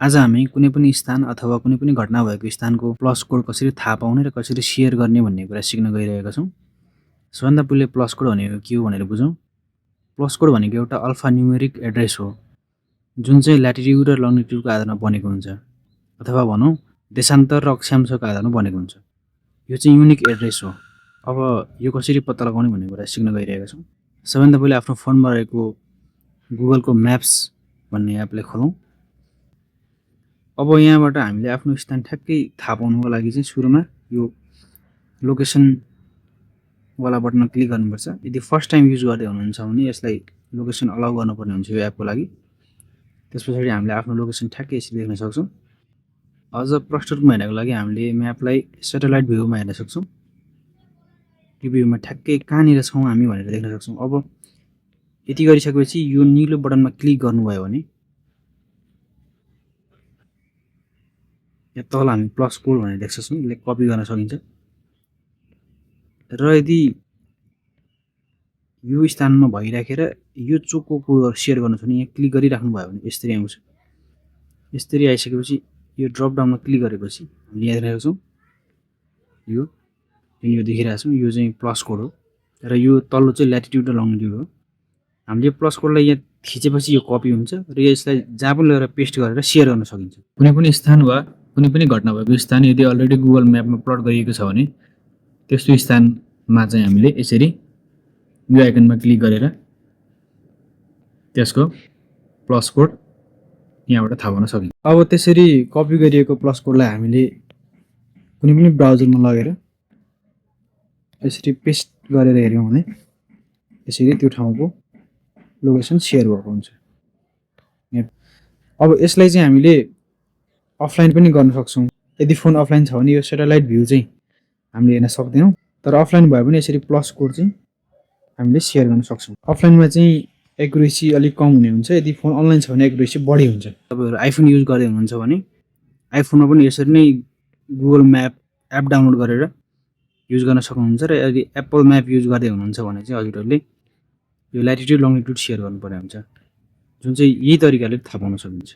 आज हामी कुनै पनि स्थान अथवा कुनै पनि घटना भएको स्थानको प्लस कोड कसरी थाहा पाउने र कसरी सेयर गर्ने भन्ने कुरा सिक्न गइरहेका छौँ। सबभन्दा पहिले प्लस कोड भनेको के हो भनेर बुझौँ। प्लस कोड भनेको एउटा अल्फा न्युमेरिक एड्रेस हो, जुन चाहिँ ल्याटिट्युड र लङ्गिट्युडको आधारमा बनेको हुन्छ, अथवा भनौँ देशान्तर र अक्षांशको आधारमा बनेको हुन्छ। यो चाहिँ युनिक एड्रेस हो। अब यो कसरी पत्ता लगाउने भन्ने कुरा सिक्न गइरहेका छौँ। सबभन्दा पहिले आफ्नो फोनमा रहेको गुगलको म्याप्स भन्ने एपलाई खोलौँ। अब यहाँबाट हामीले आफ्नो स्थान ठ्याक्कै थाहा पाउनुको लागि चाहिँ सुरुमा यो लोकेसन वाला बटनमा क्लिक गर्नुपर्छ। यदि फर्स्ट टाइम युज गर्दै हुनुहुन्छ भने यसलाई लोकेसन अलाउ गर्नुपर्ने हुन्छ यो एपको लागि। त्यसपछि हामीले आफ्नो लोकेसन ठ्याक्कै यसरी देख्न सक्छौँ। अझ प्रष्ट रूपमा हेर्नको लागि हामीले म्यापलाई सेटेलाइट भ्यूमा हेर्न सक्छौँ। त्यो भ्यूमा ठ्याक्कै कहाँनिर छौँ हामी भनेर देख्न सक्छौँ। अब यति गरिसकेपछि यो निलो बटनमा क्लिक गर्नुभयो भने यहाँ तल हामी प्लस कोड भनेर देख्न सक्छौँ। यसले कपी गर्न सकिन्छ र यदि यो स्थानमा भइराखेर यो चोकको कोड सेयर गर्नु छ भने यहाँ क्लिक गरिराख्नु भयो भने यसरी आउँछ। यसरी आइसकेपछि यो ड्रप डाउनमा क्लिक गरेपछि हामीले यहाँ देख्न सक्छौँ यो देखिरहेको छौँ। यो चाहिँ प्लस कोड हो र यो तल्लो चाहिँ ल्याटिट्युड र लङ्गिट्युड हो। हामीले प्लस कोडलाई यहाँ थिचेपछि यो कपी हुन्छ र यसलाई जहाँ पनि लगेर पेस्ट गरेर सेयर गर्न सकिन्छ। कुनै पनि स्थान वा कुनै पनि घटना भएको स्थान यदि अलरेडी गुगल म्यापमा प्लट गरिएको छ भने त्यस्तो स्थानमा चाहिँ हामीले यसरी यो आइकनमा क्लिक गरेर त्यसको प्लस कोड यहाँबाट थाहा पाउन सकिन्छ। अब त्यसरी कपी गरिएको प्लस कोडलाई हामीले कुनै पनि ब्राउजरमा लगेर यसरी पेस्ट गरेर हेऱ्यौँ भने यसरी त्यो ठाउँको लोकेसन सेयर भएको हुन्छ। अब यसलाई चाहिँ हामीले अफलाइन पनि गर्न सक्छौँ। यदि फोन अफलाइन छ भने यो सेटेलाइट भ्यू चाहिँ हामीले हेर्न सक्दैनौँ, तर अफलाइन भयो भने यसरी प्लस कोड चाहिँ हामीले सेयर गर्न सक्छौँ। अफलाइनमा चाहिँ एक्युरेसी अलिक कम हुने हुन्छ, यदि फोन अनलाइन छ भने एक्युरेसी बढी हुन्छ। तपाईँहरू आइफोन युज गर्दै हुनुहुन्छ भने आइफोनमा पनि यसरी नै गुगल म्याप एप डाउनलोड गरेर युज गर्न सक्नुहुन्छ र यदि एप्पल म्याप युज गर्दै हुनुहुन्छ भने चाहिँ हजुरहरूले यो ल्याटिट्युड लङ्गिट्युड सेयर गर्नुपर्ने हुन्छ, जुन चाहिँ यही तरिकाले थाहा पाउन सकिन्छ।